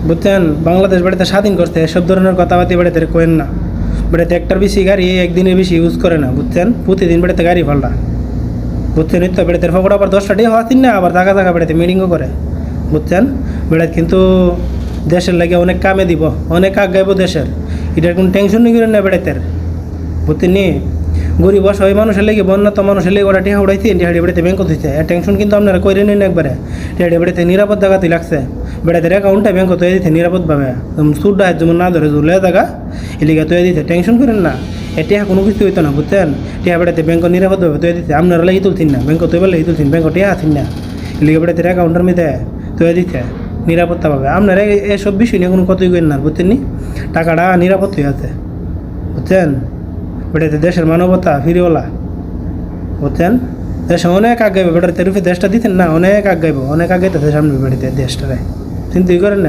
বুঝছেন, বাংলাদেশ বেড়াতে স্বাধীন করতে এসব ধরনের কথাবার্তা বেড়াতে কোয়েন না। বেড়াতে একটার বেশি গাড়ি একদিনের বেশি ইউজ করে না, বুঝছেন, প্রতিদিন বেড়াতে গাড়ি ফাল্টা, বুঝছেন, তো বেড়াতে ফকর আবার 10টা ডে হওয়াতিন না, আবার জায়গা জায়গা বেড়াতে মিটিংও করে, বুঝছেন। বেড়াত কিন্তু দেশের লাগে অনেক কামে দিব, অনেক আগাইব দেশের, এটার কোনো টেনশন নিয়ে করেন না বেড়াতের, বুঝতেন নি। গরিব অসহায় মানুষের লেগে, বন্যা তো মানুষের লেগে ওরা টিহা উড়াইছে, টিহাড়ি বেড়াতে ব্যাংক হইছে, আর টেনশন কিন্তু আপনারা করে নিন একবারে। টিহাড়ি বেড়াতে নিরাপদ জায়গাতেই লাগছে, বেড়াতে অ্যাকাউন্টটা ব্যাংক তৈরি দিতে নিরাপদভাবে, সুদ ডাহাত যেমন না ধরে জুলে জায়গা এলিগা তৈরি দিতে, টেনশন করেন না। টিহা কোনো কিছু হইতো না, বুঝছেন। টিহা বেড়াতে ব্যাংক নিরাপদভাবে তৈরি দিতে, আপনারা লাগি তুলছেন না, ব্যাংক তৈরি লাগি তুলছেন, ব্যাংক টিহা আছেন না, এলিগা বেড়াতে অ্যাকাউন্টের মধ্যে তৈরি দিতে নিরাপত্তা পাবে। আপনারা এসব বিষয় নিয়ে কোনো কথাই করেন না, বুঝছেন নি। টাকাটা নিরাপদ হয়ে আছে, বুঝছেন। বেড়াতে দেশের মানবতা ফিরিওলা, বুঝছেন। দেশে অনেক আগাইবে, বেটার তেরুফে দেশটা দিতেন না, অনেক আগাইব, অনেক আগাইতেছে সামনে বেড়াতে দেশটারে, চিন্তাই করেন না।